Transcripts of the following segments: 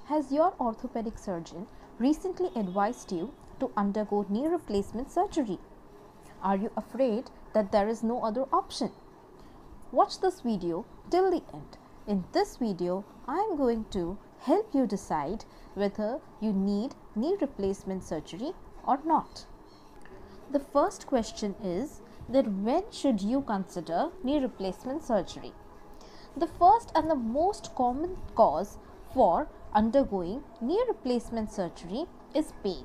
Has your orthopedic surgeon recently advised you to undergo knee replacement surgery? Are you afraid that there is no other option? Watch this video till the end. In this video, I am going to help you decide whether you need knee replacement surgery or not. The first question is that when should you consider knee replacement surgery? The first and the most common cause for undergoing knee replacement surgery is pain.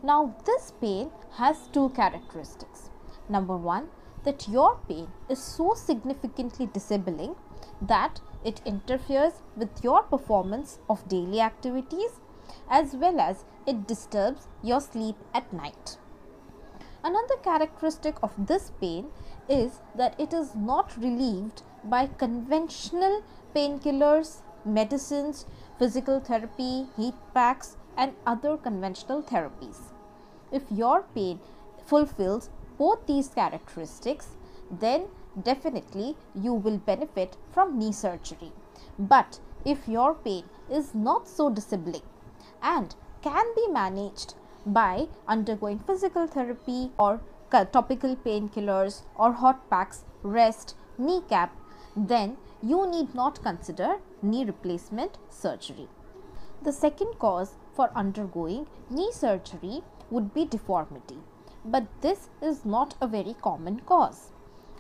Now, this pain has two characteristics. Number one, that your pain is so significantly disabling that it interferes with your performance of daily activities as well as it disturbs your sleep at night. Another characteristic of this pain is that it is not relieved by conventional painkillers, medicines, physical therapy, heat packs and other conventional therapies. If your pain fulfills both these characteristics, then definitely you will benefit from knee surgery. But if your pain is not so disabling and can be managed by undergoing physical therapy or topical painkillers or hot packs, rest, kneecap, then you need not consider knee replacement surgery. The second cause for undergoing knee surgery would be deformity, but this is not a very common cause.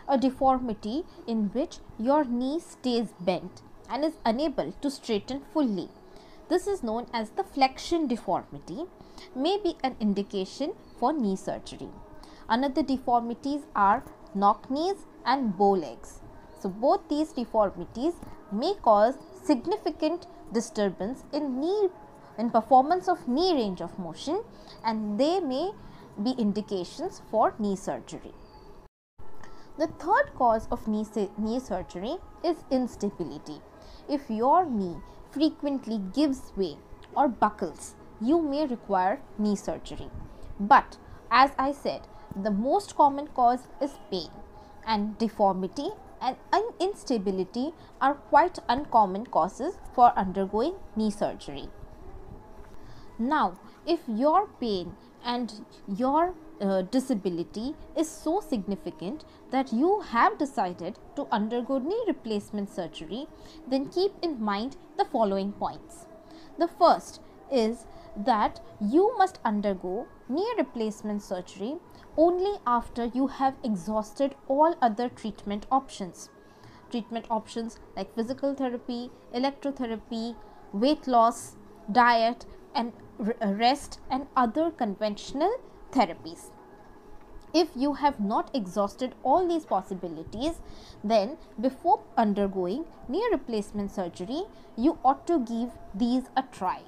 A deformity in which your knee stays bent and is unable to straighten fully. This is known as the flexion deformity, may be an indication for knee surgery. Another deformities are knock knees and bow legs. So, both these deformities may cause significant disturbance in performance of knee range of motion, and they may be indications for knee surgery. The third cause of knee surgery is instability. If your knee frequently gives way or buckles, you may require knee surgery. But as I said, the most common cause is pain, and deformity and instability are quite uncommon causes for undergoing knee surgery. Now, if your pain and your disability is so significant that you have decided to undergo knee replacement surgery, then keep in mind the following points. The first is that you must undergo knee replacement surgery only after you have exhausted all other treatment options. Treatment options like physical therapy, electrotherapy, weight loss, diet and rest and other conventional therapies. If you have not exhausted all these possibilities, then before undergoing knee replacement surgery, you ought to give these a try.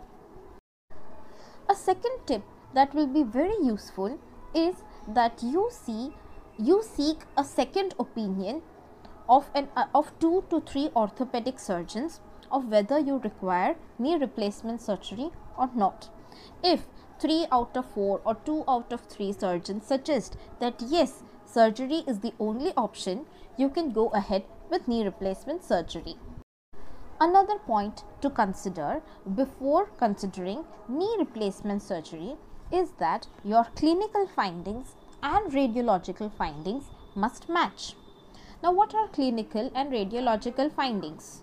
A second tip that will be very useful is that you seek a second opinion of 2 to 3 orthopedic surgeons of whether you require knee replacement surgery or not. If 3 out of 4 or 2 out of 3 surgeons suggest that yes, surgery is the only option, you can go ahead with knee replacement surgery. Another point to consider before considering knee replacement surgery is that your clinical findings and radiological findings must match. Now, what are clinical and radiological findings?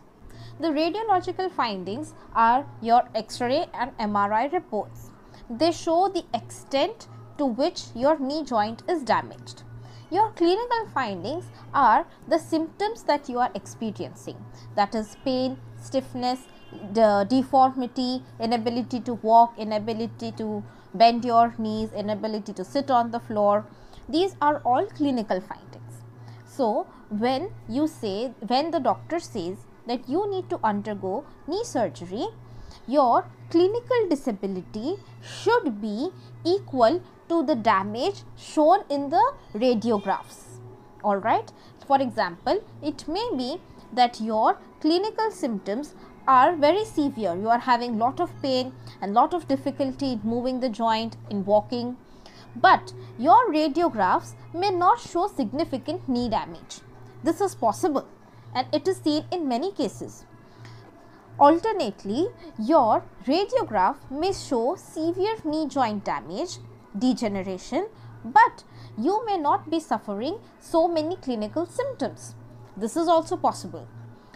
The radiological findings are your X-ray and MRI reports. They show the extent to which your knee joint is damaged. Your clinical findings are the symptoms that you are experiencing, that is pain, stiffness, deformity, inability to walk, inability to bend your knees, inability to sit on the floor. These are all clinical findings. So, when the doctor says that you need to undergo knee surgery, your clinical disability should be equal to the damage shown in the radiographs. Alright. For example, it may be that your clinical symptoms are very severe. You are having lot of pain and lot of difficulty in moving the joint, in walking, but your radiographs may not show significant knee damage. This is possible and it is seen in many cases. Alternately, your radiograph may show severe knee joint damage, degeneration, but you may not be suffering so many clinical symptoms. This is also possible.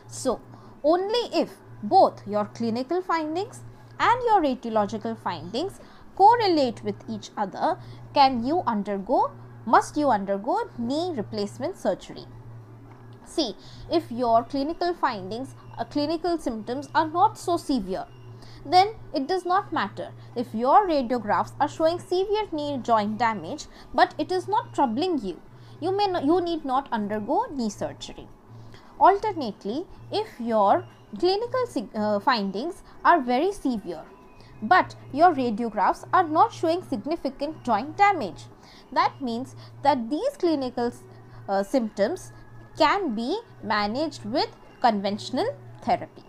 So, only if both your clinical findings and your radiological findings correlate with each other must you undergo knee replacement surgery. See, if your clinical findings, clinical symptoms are not so severe, then it does not matter if your radiographs are showing severe knee joint damage, but it is not troubling you. You need not undergo knee surgery. Alternately, if your clinical findings are very severe, but your radiographs are not showing significant joint damage, that means that these clinical symptoms can be managed with conventional therapy.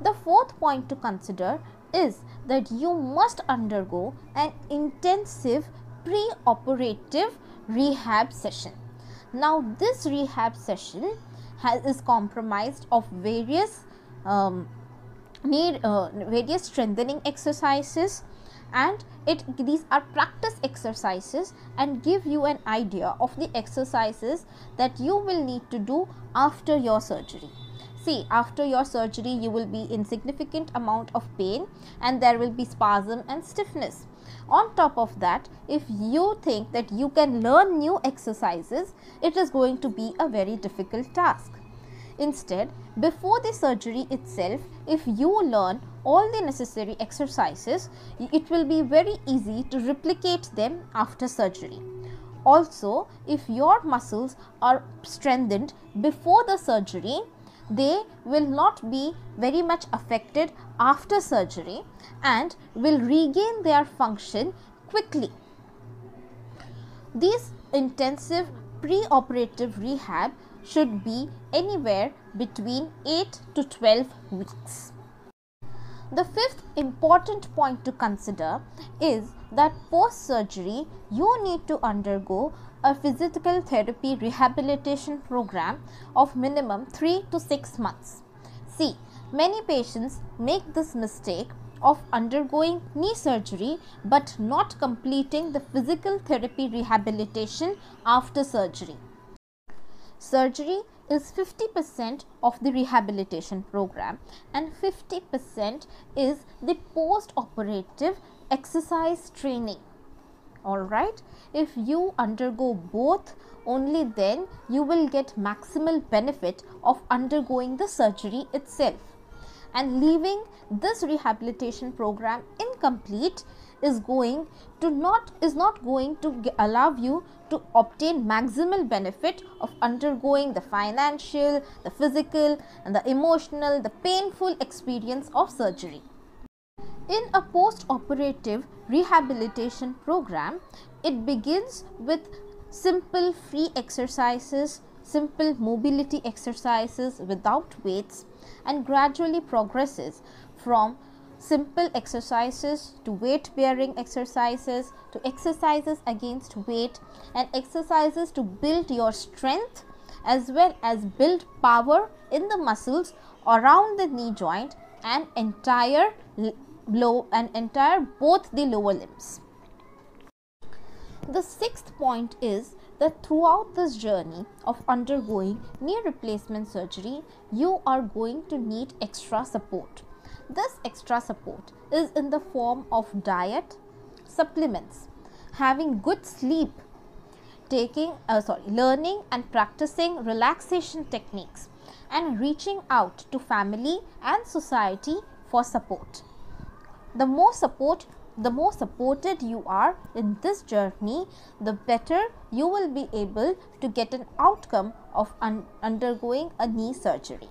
The fourth point to consider is that you must undergo an intensive pre-operative rehab session. Now, this rehab session is comprised of various strengthening exercises, and these are practice exercises and give you an idea of the exercises that you will need to do after your surgery. See, after your surgery you will be in significant amount of pain and there will be spasm and stiffness. On top of that, if you think that you can learn new exercises, it is going to be a very difficult task. Instead, before the surgery itself, if you learn all the necessary exercises, it will be very easy to replicate them after surgery. Also, if your muscles are strengthened before the surgery, they will not be very much affected after surgery and will regain their function quickly. These intensive pre-operative rehab should be anywhere between 8 to 12 weeks. The fifth important point to consider is that post-surgery you need to undergo a physical therapy rehabilitation program of minimum 3 to 6 months. See, many patients make this mistake of undergoing knee surgery but not completing the physical therapy rehabilitation after surgery. Surgery is 50% of the rehabilitation program and 50% is the post-operative exercise training. Alright, if you undergo both, only then you will get maximal benefit of undergoing the surgery itself, and leaving this rehabilitation program incomplete is not going to allow you to obtain maximal benefit of undergoing the financial, the physical and the emotional, the painful experience of surgery. In a post-operative rehabilitation program, it begins with simple free exercises, simple mobility exercises without weights, and gradually progresses from simple exercises to weight bearing exercises to exercises against weight and exercises to build your strength as well as build power in the muscles around the knee joint and entire both the lower limbs. The sixth point is that throughout this journey of undergoing knee replacement surgery, you are going to need extra support. This extra support is in the form of diet, supplements, having good sleep, learning and practicing relaxation techniques, and reaching out to family and society for support. The more supported you are in this journey, the better you will be able to get an outcome of undergoing a knee surgery.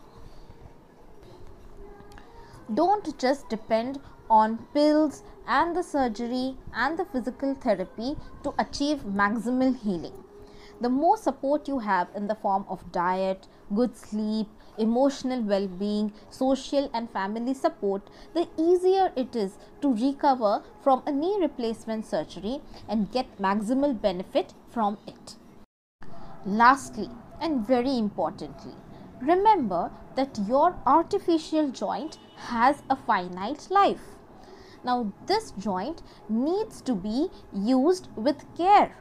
Don't just depend on pills and the surgery and the physical therapy to achieve maximal healing. The more support you have in the form of diet, good sleep, emotional well-being, social and family support, the easier it is to recover from a knee replacement surgery and get maximal benefit from it. Lastly, and very importantly, Remember that your artificial joint has a finite life. Now this joint needs to be used with care.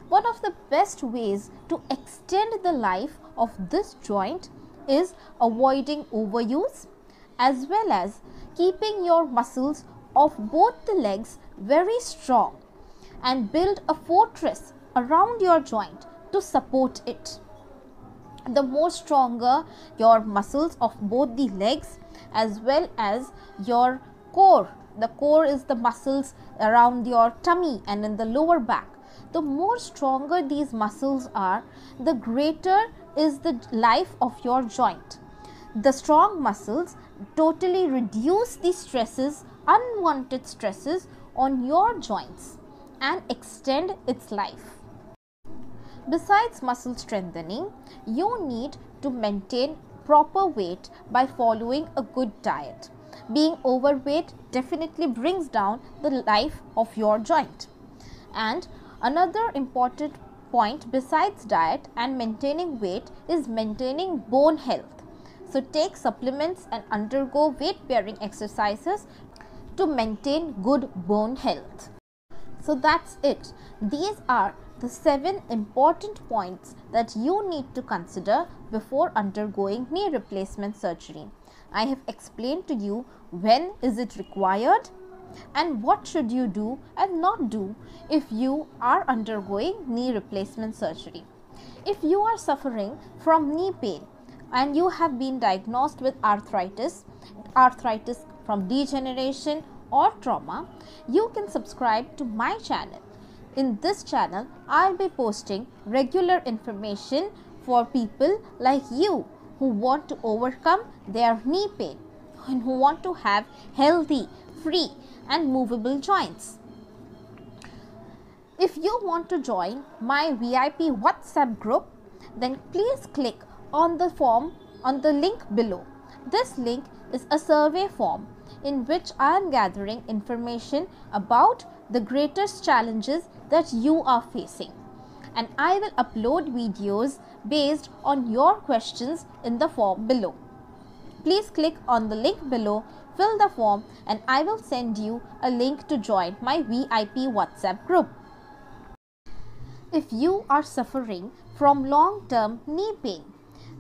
One of the best ways to extend the life of this joint is avoiding overuse, as well as keeping your muscles of both the legs very strong and build a fortress around your joint to support it. The more stronger your muscles of both the legs as well as your core, the core is the muscles around your tummy and in the lower back. The more stronger these muscles are, the greater is the life of your joint. The strong muscles totally reduce the stresses, unwanted stresses on your joints and extend its life. Besides muscle strengthening, you need to maintain proper weight by following a good diet. Being overweight definitely brings down the life of your joint. And another important point besides diet and maintaining weight is maintaining bone health. So take supplements and undergo weight bearing exercises to maintain good bone health. So that's it. These are the 7 important points that you need to consider before undergoing knee replacement surgery. I have explained to you when is it required and what should you do and not do if you are undergoing knee replacement surgery. If you are suffering from knee pain and you have been diagnosed with arthritis from degeneration or trauma, you can subscribe to my channel. In this channel, I'll be posting regular information for people like you who want to overcome their knee pain and who want to have healthy, free and movable joints. If you want to join my VIP WhatsApp group, then please click on the form on the link below. This link is a survey form in which I am gathering information about the greatest challenges that you are facing, and I will upload videos based on your questions in the form below. Please click on the link below, fill the form, and I will send you a link to join my VIP WhatsApp group. If you are suffering from long-term knee pain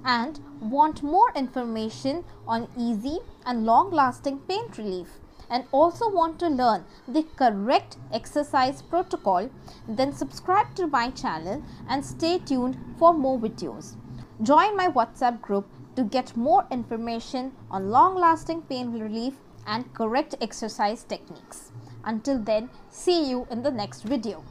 and want more information on easy and long-lasting pain relief, and also want to learn the correct exercise protocol, then subscribe to my channel and stay tuned for more videos. Join my WhatsApp group to get more information on long-lasting pain relief and correct exercise techniques. Until then, see you in the next video.